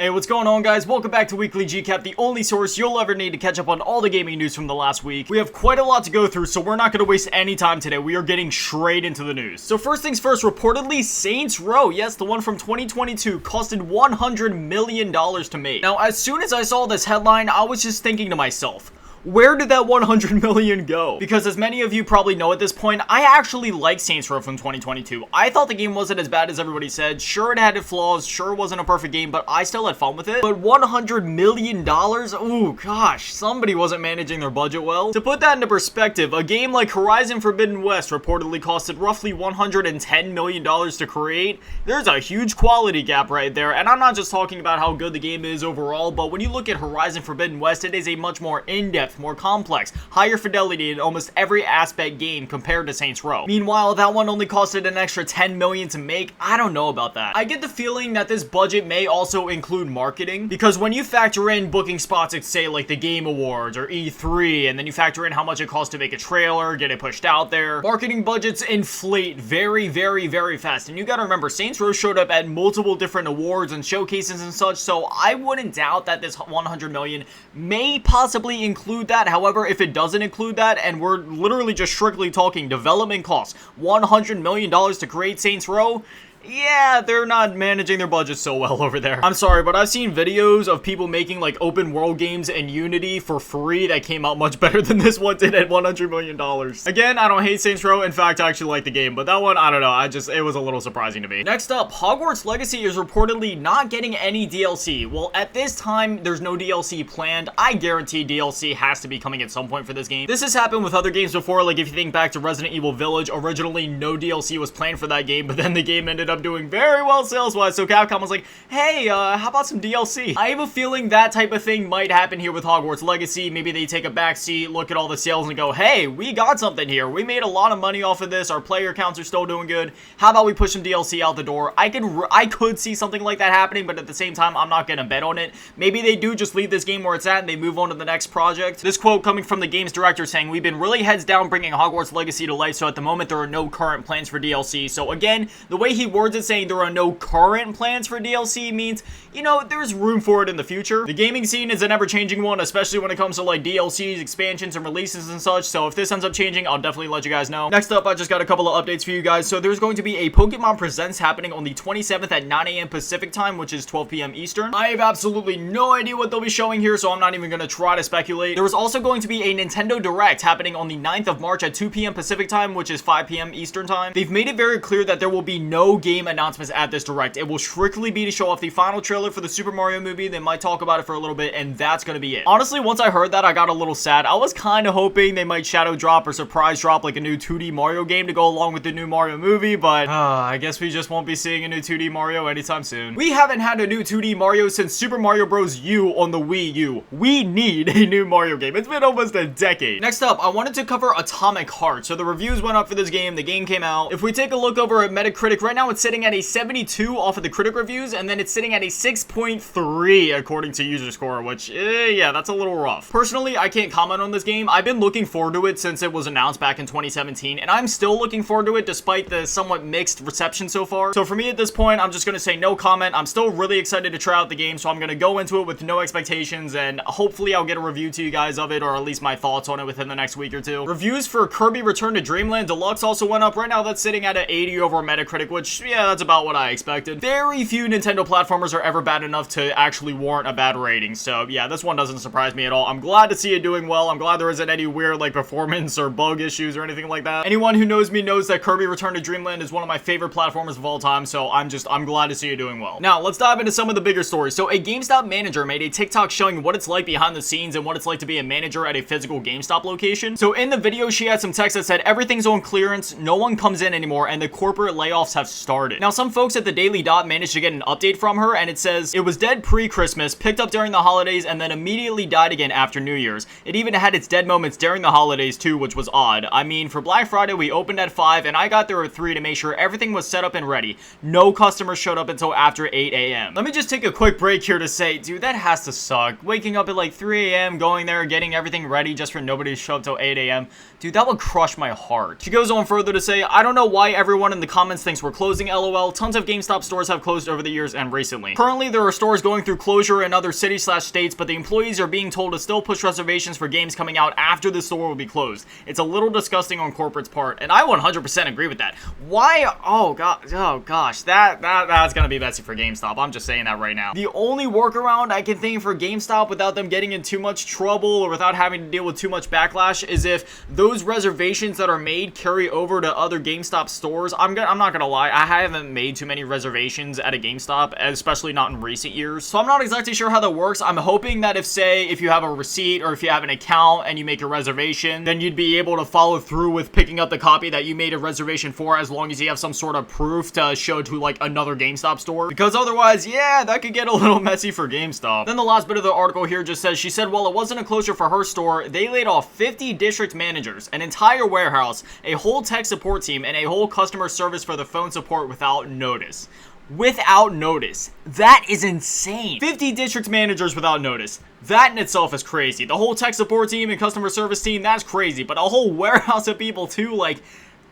Hey, what's going on, guys? Welcome back to Weekly GCap, the only source you'll ever need to catch up on all the gaming news from the last week. We have quite a lot to go through, so we're not going to waste any time today. We are getting straight into the news. So first things first, reportedly Saints Row, yes, the one from 2022, costed $100 million to make. Now, as soon as I saw this headline, I was just thinking to myself, where did that $100 million go? Because as many of you probably know at this point, I actually like Saints Row from 2022. I thought the game wasn't as bad as everybody said. Sure, it had its flaws. Sure, it wasn't a perfect game, but I still had fun with it. But $100 million? Ooh, gosh, somebody wasn't managing their budget well. To put that into perspective, a game like Horizon Forbidden West reportedly costed roughly $110 million to create. There's a huge quality gap right there, and I'm not just talking about how good the game is overall, but when you look at Horizon Forbidden West, it is a much more in-depth, more complex, higher fidelity in almost every aspect game compared to Saints Row. Meanwhile, that one only costed an extra $10 million to make. I don't know about that. I get the feeling that this budget may also include marketing, because when you factor in booking spots at, say, like the Game Awards or E3, and then you factor in how much it costs to make a trailer, get it pushed out there, marketing budgets inflate very, very, very fast. And you gotta remember, Saints Row showed up at multiple different awards and showcases and such, so I wouldn't doubt that this $100 million may possibly include that. However, if it doesn't include that, and we're literally just strictly talking development costs, $100 million to create Saints Row, yeah, they're not managing their budget so well over there. I'm sorry, but I've seen videos of people making like open world games in Unity for free that came out much better than this one did at $100 million. Again, I don't hate Saints Row. In fact, I actually like the game, but that one, I don't know. It was a little surprising to me. Next up, Hogwarts Legacy is reportedly not getting any DLC. Well, at this time, there's no DLC planned. I guarantee DLC has to be coming at some point for this game. This has happened with other games before, like if you think back to Resident Evil Village, originally no DLC was planned for that game, but then the game ended up doing very well sales-wise, so Capcom was like, hey, how about some DLC? I have a feeling that type of thing might happen here with Hogwarts Legacy. Maybe they take a backseat, look at all the sales, and go, hey, we got something here. We made a lot of money off of this. Our player counts are still doing good. How about we push some DLC out the door? I could see something like that happening, but at the same time, I'm not gonna bet on it. Maybe they do just leave this game where it's at and they move on to the next project. This quote coming from the game's director saying, we've been really heads down bringing Hogwarts Legacy to life, so at the moment there are no current plans for DLC. So again, the way he words it, saying there are no current plans for DLC means, you know, there's room for it in the future. The gaming scene is an ever-changing one, especially when it comes to like DLCs, expansions, and releases and such, so if this ends up changing, I'll definitely let you guys know. Next up, I just got a couple of updates for you guys. So there's going to be a Pokemon Presents happening on the 27th at 9 AM Pacific time, which is 12 PM Eastern. I have absolutely no idea what they'll be showing here, so I'm not even going to try to speculate. There is also going to be a Nintendo Direct happening on the 9th of March at 2 PM Pacific time, which is 5 PM Eastern time. They've made it very clear that there will be no game announcements at this Direct. It will strictly be to show off the final trailer for the Super Mario movie. They might talk about it for a little bit, and that's gonna be it. Honestly, once I heard that, I got a little sad. I was kind of hoping they might shadow drop or surprise drop like a new 2D Mario game to go along with the new Mario movie, but I guess we just won't be seeing a new 2D Mario anytime soon. We haven't had a new 2D Mario since Super Mario Bros. U on the Wii U. We need a new Mario game. It's been almost a decade. Next up, I wanted to cover Atomic Heart. So the reviews went up for this game. The game came out. If we take a look over at Metacritic, right now it's sitting at a 72 off of the critic reviews, and then it's sitting at a 6.3 according to user score, which, yeah, that's a little rough. Personally, I can't comment on this game. I've been looking forward to it since it was announced back in 2017, and I'm still looking forward to it despite the somewhat mixed reception so far. So for me at this point, I'm just gonna say no comment. I'm still really excited to try out the game, so I'm gonna go into it with no expectations, and hopefully I'll get a review to you guys of it, or at least my thoughts on it within the next week or two. Reviews for Kirby Return to Dreamland Deluxe also went up. Right now that's sitting at an 80 over Metacritic, which, yeah, that's about what I expected. Very few Nintendo platformers are ever bad enough to actually warrant a bad rating, so yeah, this one doesn't surprise me at all. I'm glad to see it doing well. I'm glad there isn't any weird like performance or bug issues or anything like that. Anyone who knows me knows that Kirby Return to Dreamland is one of my favorite platformers of all time, so I'm glad to see it doing well. Now, let's dive into some of the bigger stories. So a GameStop manager made a TikTok showing what it's like behind the scenes and what it's like to be a manager at a physical GameStop location. So in the video, she had some text that said, everything's on clearance, no one comes in anymore, and the corporate layoffs have started. Now, some folks at the Daily Dot managed to get an update from her, and it says, it was dead pre-Christmas, picked up during the holidays, and then immediately died again after New Year's. It even had its dead moments during the holidays too, which was odd. I mean, for Black Friday, we opened at 5, and I got there at 3 to make sure everything was set up and ready. No customers showed up until after 8 AM. Let me just take a quick break here to say, dude, that has to suck. Waking up at like 3 AM, going there, getting everything ready just for nobody to show up till 8 AM. Dude, that would crush my heart. She goes on further to say, I don't know why everyone in the comments thinks we're closing LOL. Tons of GameStop stores have closed over the years and recently. Currently, there are stores going through closure in other cities/states, but the employees are being told to still push reservations for games coming out after the store will be closed. It's a little disgusting on corporate's part, and I 100% agree with that. Why? Oh gosh, that's gonna be messy for GameStop. I'm just saying that right now. The only workaround I can think for GameStop without them getting in too much trouble or without having to deal with too much backlash is if those reservations that are made carry over to other GameStop stores. I'm not gonna lie, I haven't made too many reservations at a GameStop, especially not in recent years, so I'm not exactly sure how that works. I'm hoping that if you have a receipt or if you have an account and you make a reservation, then you'd be able to follow through with picking up the copy that you made a reservation for, as long as you have some sort of proof to show to like another GameStop store, because otherwise, yeah, that could get a little messy for GameStop. Then the last bit of the article here just says, she said, while it wasn't a closure for her store, they laid off 50 district managers, an entire warehouse, a whole tech support team, and a whole customer service for the phone support without notice. Without notice. That is insane. 50 district managers without notice. That in itself is crazy. The whole tech support team and customer service team, that's crazy. But a whole warehouse of people too, like,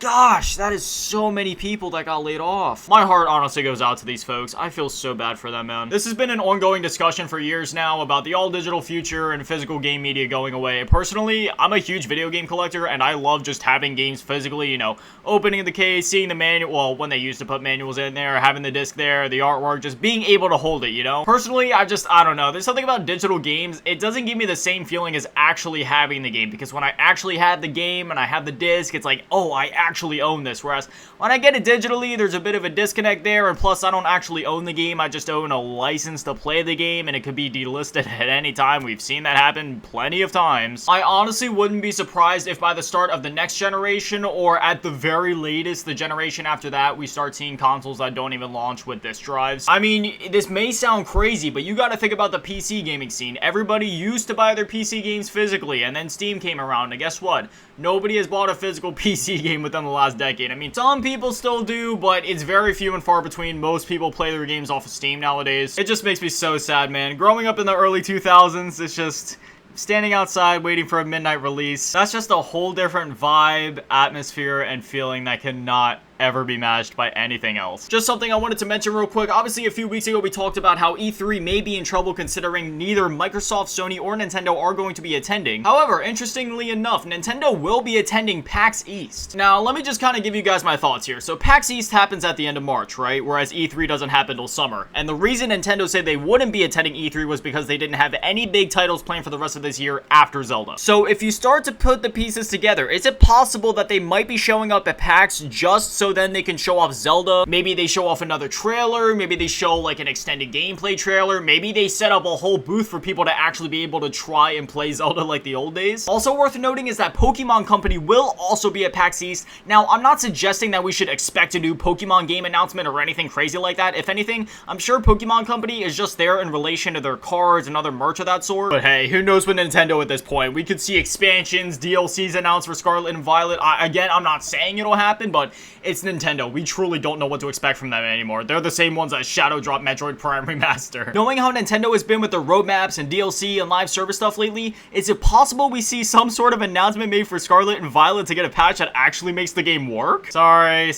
gosh, that is so many people that got laid off. My heart honestly goes out to these folks. I feel so bad for them, man. This has been an ongoing discussion for years now about the all-digital future and physical game media going away. Personally, I'm a huge video game collector, and I love just having games physically, you know, opening the case, seeing the manual, well, when they used to put manuals in there, having the disc there, the artwork, just being able to hold it, you know? Personally, I don't know. There's something about digital games, it doesn't give me the same feeling as actually having the game, because when I actually have the game and I have the disc, it's like, oh, I actually own this, whereas when I get it digitally, there's a bit of a disconnect there, and plus I don't actually own the game, I just own a license to play the game, and it could be delisted at any time. We've seen that happen plenty of times. I honestly wouldn't be surprised if by the start of the next generation, or at the very latest, the generation after that, we start seeing consoles that don't even launch with disk drives. I mean, this may sound crazy, but you gotta think about the PC gaming scene. Everybody used to buy their PC games physically, and then Steam came around, and guess what? Nobody has bought a physical PC game within the last decade. I mean, some people still do, but it's very few and far between. Most people play their games off of Steam nowadays. It just makes me so sad, man. Growing up in the early 2000s, it's just standing outside waiting for a midnight release. That's just a whole different vibe, atmosphere, and feeling that cannot ever be matched by anything else. Just something I wanted to mention real quick. Obviously, a few weeks ago, we talked about how E3 may be in trouble considering neither Microsoft, Sony, or Nintendo are going to be attending. However, interestingly enough, Nintendo will be attending PAX East. Now, let me just kind of give you guys my thoughts here. So, PAX East happens at the end of March, right? Whereas E3 doesn't happen till summer. And the reason Nintendo said they wouldn't be attending E3 was because they didn't have any big titles planned for the rest of this year after Zelda. So, if you start to put the pieces together, is it possible that they might be showing up at PAX just so then they can show off Zelda? Maybe they show off another trailer, maybe they show like an extended gameplay trailer, maybe they set up a whole booth for people to actually be able to try and play Zelda like the old days. Also worth noting is that Pokemon Company will also be at PAX East. Now, I'm not suggesting that we should expect a new Pokemon game announcement or anything crazy like that. If anything, I'm sure Pokemon Company is just there in relation to their cards and other merch of that sort. But hey, who knows with Nintendo at this point? We could see expansions, DLCs announced for Scarlet and Violet. Again, I'm not saying it'll happen, but it's Nintendo. We truly don't know what to expect from them anymore. They're the same ones that Shadow dropped Metroid Prime Remaster. Knowing how Nintendo has been with their roadmaps and DLC and live service stuff lately, is it possible we see some sort of announcement made for Scarlet and Violet to get a patch that actually makes the game work? Sorry,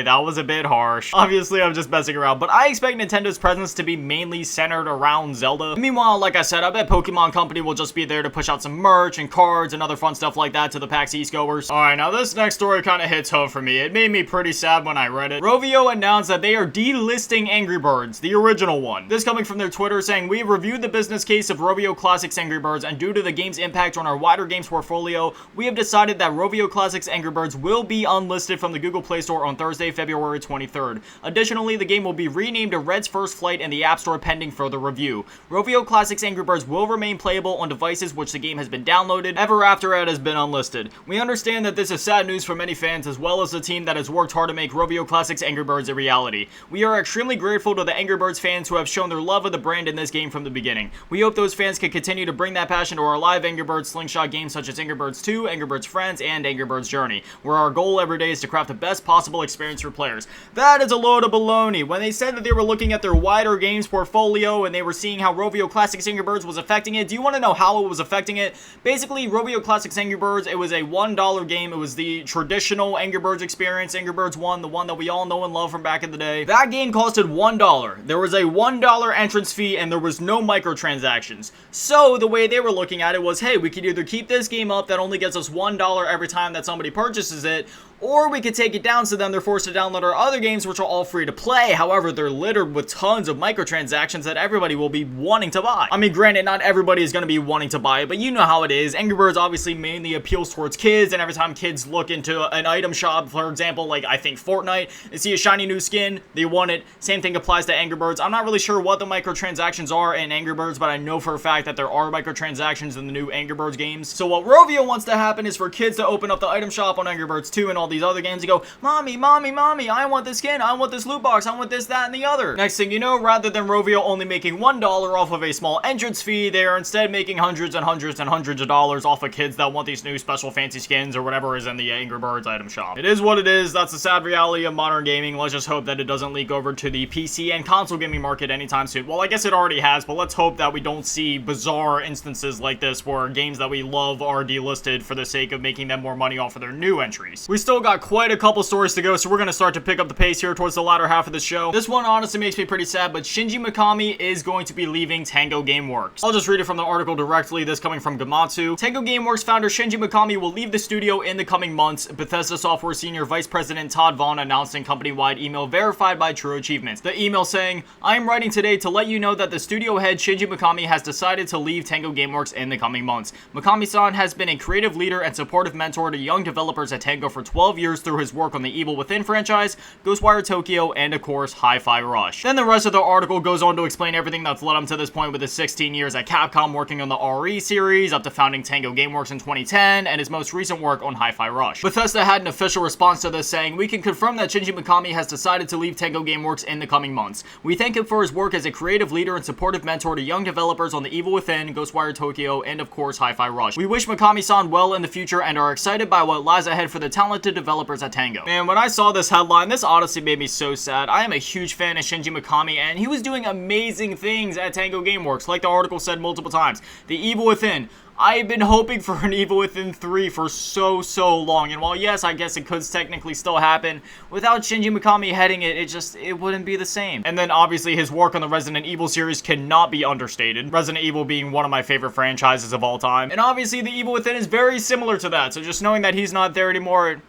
that was a bit harsh. Obviously, I'm just messing around, but I expect Nintendo's presence to be mainly centered around Zelda. Meanwhile, like I said, I bet Pokemon Company will just be there to push out some merch and cards and other fun stuff like that to the PAX East goers. Alright, now this next story kind of hits home for me. It made me pretty sad when I read it. Rovio announced that they are delisting Angry Birds, the original one. This coming from their Twitter saying, "We have reviewed the business case of Rovio Classics Angry Birds, and due to the game's impact on our wider games portfolio, we have decided that Rovio Classics Angry Birds will be unlisted from the Google Play Store on Thursday, February 23rd. Additionally, the game will be renamed to Red's First Flight in the App Store pending further review. Rovio Classics Angry Birds will remain playable on devices which the game has been downloaded ever after it has been unlisted. We understand that this is sad news for many fans as well as the team that has worked hard to make Rovio Classics Angry Birds a reality. We are extremely grateful to the Angry Birds fans who have shown their love of the brand in this game from the beginning. We hope those fans can continue to bring that passion to our live Angry Birds Slingshot games such as Angry Birds 2, Angry Birds Friends, and Angry Birds Journey, where our goal every day is to craft the best possible experience for players." That is a load of baloney. When they said that they were looking at their wider games portfolio and they were seeing how Rovio Classics Angry Birds was affecting it, do you want to know how it was affecting it? Basically, Rovio Classics Angry Birds, it was a $1 game. It was the traditional Angry Birds experience, Angry Birds 1, the one that we all know and love from back in the day. That game costed $1. There was a $1 entrance fee and there was no microtransactions. So the way they were looking at it was, hey, we could either keep this game up that only gets us $1 every time that somebody purchases it, or we could take it down so then they're forced to download our other games, which are all free to play. However, they're littered with tons of microtransactions that everybody will be wanting to buy. I mean, granted, not everybody is going to be wanting to buy it, but you know how it is. Angry Birds obviously mainly appeals towards kids, and every time kids look into an item shop, for example, like I think Fortnite, and see a shiny new skin, they want it. Same thing applies to Angry Birds. I'm not really sure what the microtransactions are in Angry Birds, but I know for a fact that there are microtransactions in the new Angry Birds games. So what Rovio wants to happen is for kids to open up the item shop on Angry Birds 2 and all these other games and go, mommy, mommy, mommy, I want this skin, I want this loot box, I want this, that, and the other. Next thing you know, rather than Rovio only making $1 off of a small entrance fee, they are instead making hundreds and hundreds and hundreds of dollars off of kids that want these new special fancy skins or whatever is in the Angry Birds item shop. It is what it is. That's the sad reality of modern gaming. Let's just hope that it doesn't leak over to the PC and console gaming market anytime soon. Well, I guess it already has, but let's hope that we don't see bizarre instances like this where games that we love are delisted for the sake of making them more money off of their new entries. We still got quite a couple stories to go, so we're going to start to pick up the pace here towards the latter half of the show. This one honestly makes me pretty sad, but Shinji Mikami is going to be leaving Tango Gameworks. I'll just read it from the article directly, this coming from Gamatsu. Tango Gameworks founder Shinji Mikami will leave the studio in the coming months, Bethesda Software Senior Vice President Todd Vaughn announced in company-wide email verified by True Achievements. The email saying, I am writing today to let you know that the studio head Shinji Mikami has decided to leave Tango Gameworks in the coming months. Mikami-san has been a creative leader and supportive mentor to young developers at Tango for 12 years through his work on the Evil Within franchise, Ghostwire Tokyo, and of course, Hi-Fi Rush. Then the rest of the article goes on to explain everything that's led him to this point with his 16 years at Capcom working on the RE series, up to founding Tango Gameworks in 2010, and his most recent work on Hi-Fi Rush. Bethesda had an official response to this saying, we can confirm that Shinji Mikami has decided to leave Tango Gameworks in the coming months. We thank him for his work as a creative leader and supportive mentor to young developers on the Evil Within, Ghostwire Tokyo, and of course, Hi-Fi Rush. We wish Mikami-san well in the future and are excited by what lies ahead for the talented developers at Tango. Man, when I saw this headline, this honestly made me so sad. I am a huge fan of Shinji Mikami, and he was doing amazing things at Tango Gameworks, like the article said multiple times. The Evil Within. I've been hoping for an Evil Within 3 for so long, and while yes, I guess it could technically still happen, without Shinji Mikami heading it, it wouldn't be the same. And then obviously his work on the Resident Evil series cannot be understated, Resident Evil being one of my favorite franchises of all time. And obviously the Evil Within is very similar to that, so just knowing that he's not there anymore,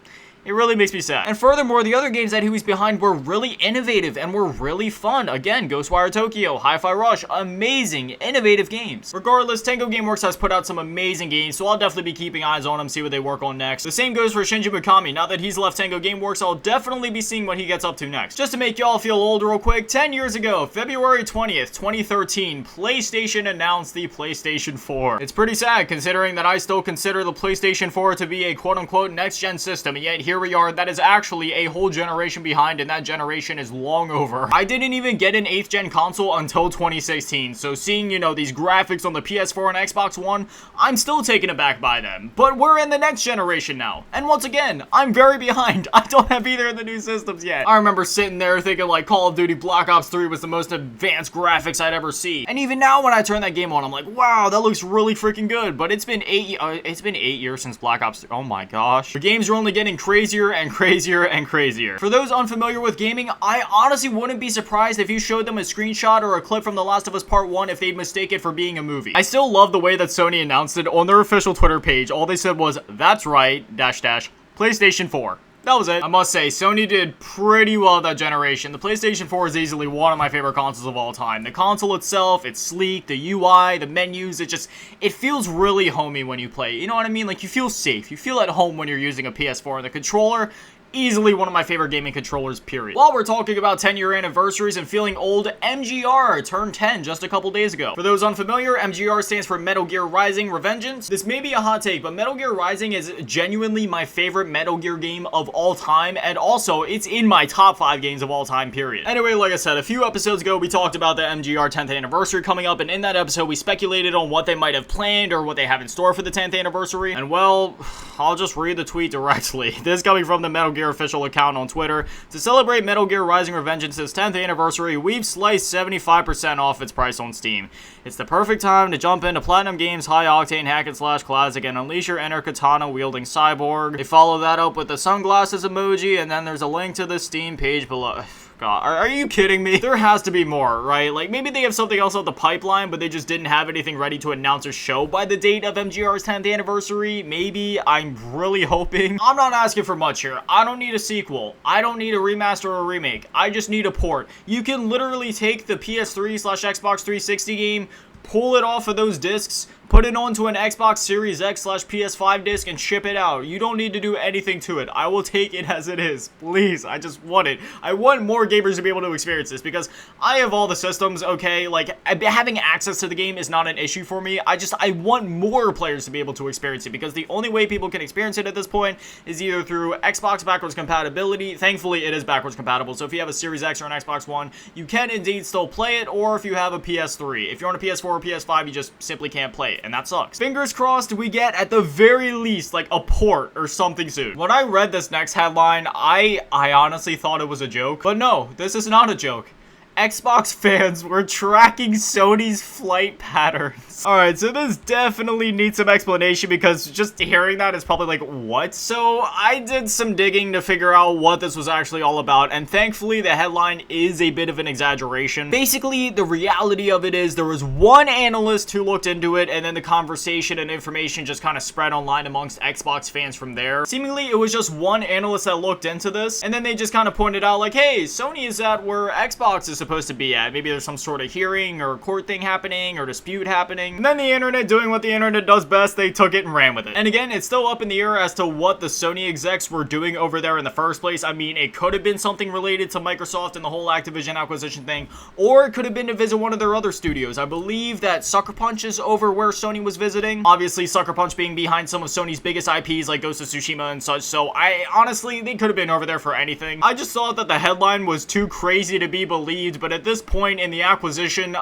it really makes me sad. And furthermore, the other games that he was behind were really innovative and were really fun. Again, Ghostwire Tokyo, Hi-Fi Rush, amazing, innovative games. Regardless, Tango Gameworks has put out some amazing games, so I'll definitely be keeping eyes on them, see what they work on next. The same goes for Shinji Mikami. Now that he's left Tango Gameworks, I'll definitely be seeing what he gets up to next. Just to make y'all feel old real quick, 10 years ago, February 20th, 2013, PlayStation announced the PlayStation 4. It's pretty sad considering that I still consider the PlayStation 4 to be a quote-unquote next-gen system, and yet here we are, that is actually a whole generation behind, and that generation is long over. I didn't even get an 8th gen console until 2016, so seeing, you know, these graphics on the PS4 and Xbox One, I'm still taken aback by them. But we're in the next generation now, and once again, I'm very behind. I don't have either of the new systems yet. I remember sitting there thinking like Call of Duty Black Ops 3 was the most advanced graphics I'd ever see, and even now when I turn that game on, I'm like, wow, that looks really freaking good. But it's been 8 years since Black Ops 3. Oh my gosh. The games are only getting crazier and crazier and crazier. For those unfamiliar with gaming, I honestly wouldn't be surprised if you showed them a screenshot or a clip from The Last of Us Part 1 if they'd mistake it for being a movie. I still love the way that Sony announced it on their official Twitter page. All they said was, that's right, -- PlayStation 4. That was it. I must say, Sony did pretty well that generation. The PlayStation 4 is easily one of my favorite consoles of all time. The console itself, it's sleek, the UI, the menus, it feels really homey when you play. You know what I mean? Like, you feel safe. You feel at home when you're using a PS4. And the controller, easily one of my favorite gaming controllers, period. While we're talking about 10-year anniversaries and feeling old, MGR turned 10 just a couple days ago. For those unfamiliar, MGR stands for Metal Gear Rising: Revengeance. This may be a hot take, but Metal Gear Rising is genuinely my favorite Metal Gear game of all time, and also, it's in my top 5 games of all time, period. Anyway, like I said, a few episodes ago, we talked about the MGR 10th anniversary coming up, and in that episode, we speculated on what they might have planned or what they have in store for the 10th anniversary, and well, I'll just read the tweet directly. This coming from the Metal Gear Gear official account on Twitter, to celebrate Metal Gear Rising Revengeance's 10th anniversary, we've sliced 75% off its price on Steam. It's the perfect time to jump into Platinum Games' high-octane hack-and-slash classic and unleash your inner katana-wielding cyborg. They follow that up with the sunglasses emoji, and then there's a link to the Steam page below. God, are you kidding me? There has to be more, right? Like, maybe they have something else out the pipeline, but they just didn't have anything ready to announce or show by the date of MGR's 10th anniversary. Maybe. I'm really hoping. I'm not asking for much here. I don't need a sequel. I don't need a remaster or a remake. I just need a port. You can literally take the PS3/Xbox 360 game, pull it off of those discs, put it onto an Xbox Series X/PS5 disc and ship it out. You don't need to do anything to it. I will take it as it is. Please, I just want it. I want more gamers to be able to experience this because I have all the systems, okay? Like, having access to the game is not an issue for me. I want more players to be able to experience it because the only way people can experience it at this point is either through Xbox backwards compatibility. Thankfully, it is backwards compatible, so if you have a Series X or an Xbox One, you can indeed still play it, or if you have a PS3. If you're on a PS4 or PS5, you just simply can't play it, and that sucks. Fingers crossed we get, at the very least, like a port or something soon. When I read this next headline, I honestly thought it was a joke, but no, this is not a joke. Xbox fans were tracking Sony's flight patterns. Alright, so this definitely needs some explanation because just hearing that is probably like, what? So I did some digging to figure out what this was actually all about, and thankfully the headline is a bit of an exaggeration. Basically, the reality of it is there was one analyst who looked into it, and then the conversation and information just kind of spread online amongst Xbox fans from there. Seemingly, it was just one analyst that looked into this, and then they just kind of pointed out like, hey, Sony is at where Xbox is supposed to be at. Maybe there's some sort of hearing or court thing happening or dispute happening. And then the internet, doing what the internet does best, they took it and ran with it. And again, it's still up in the air as to what the Sony execs were doing over there in the first place. I mean, it could have been something related to Microsoft and the whole Activision acquisition thing, or it could have been to visit one of their other studios. I believe that Sucker Punch is over where Sony was visiting. Obviously, Sucker Punch being behind some of Sony's biggest IPs like Ghost of Tsushima and such, so honestly, they could have been over there for anything. I just thought that the headline was too crazy to be believed, but at this point in the acquisition,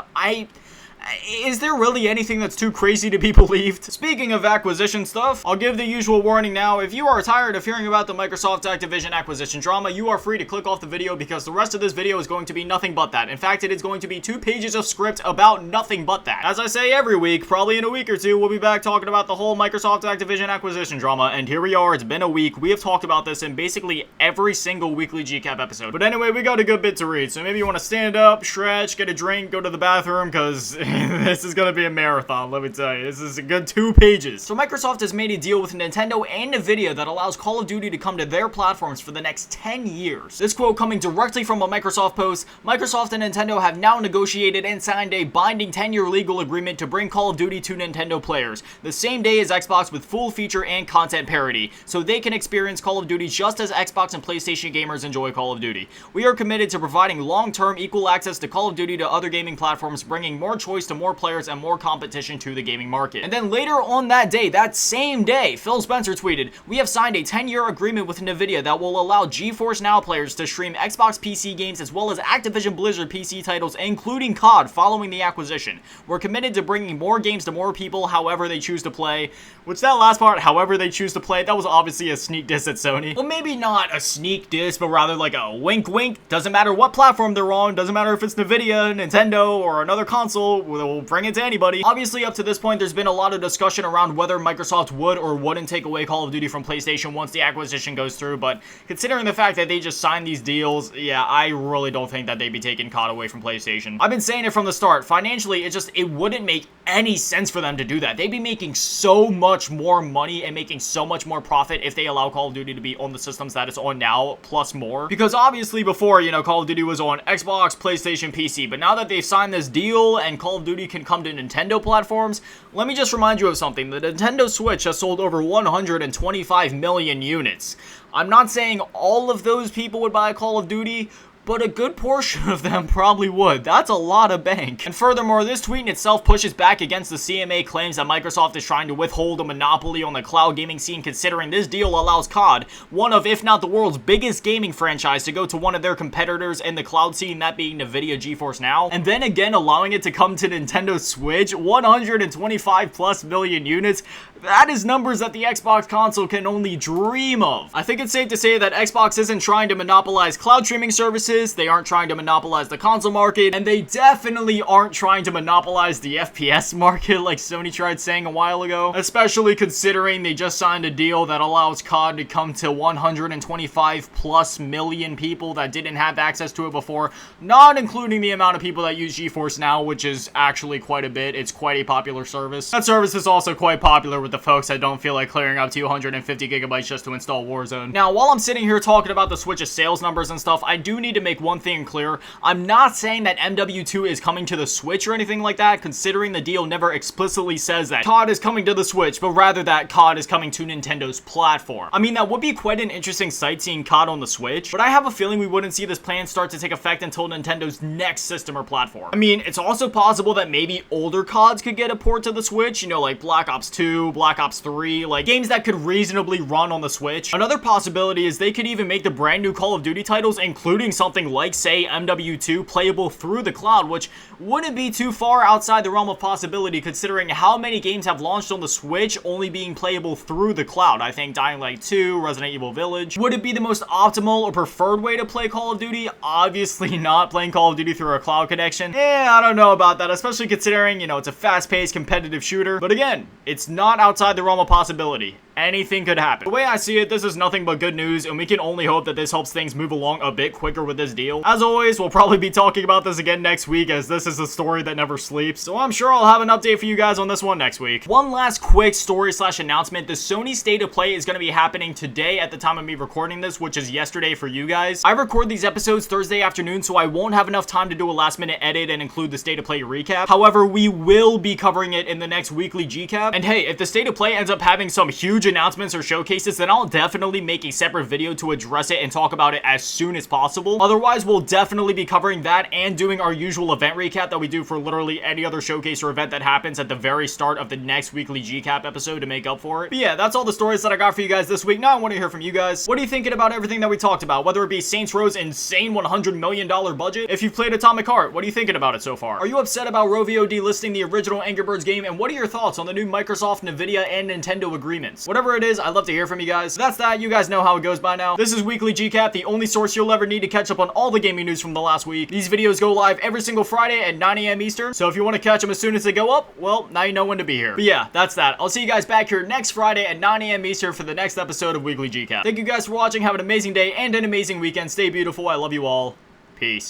is there really anything that's too crazy to be believed? Speaking of acquisition stuff, I'll give the usual warning now. If you are tired of hearing about the Microsoft Activision acquisition drama, you are free to click off the video because the rest of this video is going to be nothing but that. In fact, it is going to be 2 pages of script about nothing but that. As I say every week, probably in a week or two, we'll be back talking about the whole Microsoft Activision acquisition drama, and here we are. It's been a week. We have talked about this in basically every single weekly GCAP episode. But anyway, we got a good bit to read, so maybe you want to stand up, stretch, get a drink, go to the bathroom, because this is gonna be a marathon, let me tell you. This is a good 2 pages. So Microsoft has made a deal with Nintendo and NVIDIA that allows Call of Duty to come to their platforms for the next 10 years. This quote coming directly from a Microsoft post: Microsoft and Nintendo have now negotiated and signed a binding 10-year legal agreement to bring Call of Duty to Nintendo players, the same day as Xbox, with full feature and content parity, so they can experience Call of Duty just as Xbox and PlayStation gamers enjoy Call of Duty. We are committed to providing long-term equal access to Call of Duty to other gaming platforms, bringing more choice to more players and more competition to the gaming market. And then later on that day, that same day, Phil Spencer tweeted, we have signed a 10-year agreement with NVIDIA that will allow GeForce Now players to stream Xbox PC games as well as Activision Blizzard PC titles, including COD, following the acquisition. We're committed to bringing more games to more people however they choose to play, which that last part, however they choose to play, that was obviously a sneak diss at Sony. Well, maybe not a sneak diss, but rather like a wink wink. Doesn't matter what platform they're on, doesn't matter if it's NVIDIA, Nintendo, or another console, we'll bring it to anybody. Obviously, up to this point, there's been a lot of discussion around whether Microsoft would or wouldn't take away Call of Duty from PlayStation once the acquisition goes through, but considering the fact that they just signed these deals, yeah, I really don't think that they'd be taking COD away from PlayStation. I've been saying it from the start. Financially, it wouldn't make any sense for them to do that. They'd be making so much more money and making so much more profit if they allow Call of Duty to be on the systems that it's on now, plus more. Because obviously before, you know, Call of Duty was on Xbox, PlayStation, PC, but now that they've signed this deal and Call of Duty can come to Nintendo platforms, let me just remind you of something. The Nintendo Switch has sold over 125 million units. I'm not saying all of those people would buy Call of Duty, but a good portion of them probably would. That's a lot of bank. And furthermore, this tweet in itself pushes back against the CMA claims that Microsoft is trying to withhold a monopoly on the cloud gaming scene, considering this deal allows COD, one of, if not the world's biggest gaming franchise, to go to one of their competitors in the cloud scene, that being NVIDIA GeForce Now, and then again allowing it to come to Nintendo Switch, 125 plus million units. That is numbers that the Xbox console can only dream of. I think it's safe to say that Xbox isn't trying to monopolize cloud streaming services, they aren't trying to monopolize the console market, and they definitely aren't trying to monopolize the FPS market like Sony tried saying a while ago, especially considering they just signed a deal that allows COD to come to 125 plus million people that didn't have access to it before, not including the amount of people that use GeForce Now, which is actually quite a bit. It's quite a popular service. That service is also quite popular with the folks that don't feel like clearing up 250 gigabytes just to install Warzone. Now, while I'm sitting here talking about the Switch's sales numbers and stuff, I do need to make one thing clear. I'm not saying that MW2 is coming to the Switch or anything like that, considering the deal never explicitly says that COD is coming to the Switch, but rather that COD is coming to Nintendo's platform. I mean, that would be quite an interesting sight seeing COD on the Switch, but I have a feeling we wouldn't see this plan start to take effect until Nintendo's next system or platform. I mean, it's also possible that maybe older CODs could get a port to the Switch, you know, like Black Ops 2, Black Ops 3, like games that could reasonably run on the Switch. Another possibility is they could even make the brand new Call of Duty titles, including something like, say, MW2, playable through the cloud, which wouldn't be too far outside the realm of possibility considering how many games have launched on the Switch only being playable through the cloud. I think Dying Light 2, Resident Evil Village. Would it be the most optimal or preferred way to play Call of Duty? Obviously not. Playing Call of Duty through a cloud connection. I don't know about that, especially considering, you know, it's a fast-paced competitive shooter. But again, it's not outside the realm of possibility. Anything could happen. The way I see it, this is nothing but good news, and we can only hope that this helps things move along a bit quicker with this deal. As always, we'll probably be talking about this again next week, as this is a story that never sleeps, so I'm sure I'll have an update for you guys on this one next week. One last quick story/announcement. The Sony State of Play is going to be happening today at the time of me recording this, which is yesterday for you guys. I record these episodes Thursday afternoon, so I won't have enough time to do a last-minute edit and include the State of Play recap. However, we will be covering it in the next weekly GCap, and hey, if the State of Play ends up having some huge announcements or showcases, then I'll definitely make a separate video to address it and talk about it as soon as possible. Otherwise, we'll definitely be covering that and doing our usual event recap that we do for literally any other showcase or event that happens at the very start of the next weekly GCap episode to make up for it. But yeah, that's all the stories that I got for you guys this week. Now I want to hear from you guys. What are you thinking about everything that we talked about? Whether it be Saints Row's insane $100 million budget? If you've played Atomic Heart, what are you thinking about it so far? Are you upset about Rovio delisting the original Angry Birds game? And what are your thoughts on the new Microsoft, NVIDIA, and Nintendo agreements? Whatever it is, I'd love to hear from you guys. So that's that. You guys know how it goes by now. This is Weekly GCap, the only source you'll ever need to catch up on all the gaming news from the last week. These videos go live every single Friday at 9 AM Eastern, so if you want to catch them as soon as they go up, well, now you know when to be here. But yeah, that's that. I'll see you guys back here next Friday at 9 AM Eastern for the next episode of Weekly GCap. Thank you guys for watching. Have an amazing day and an amazing weekend. Stay beautiful. I love you all. Peace.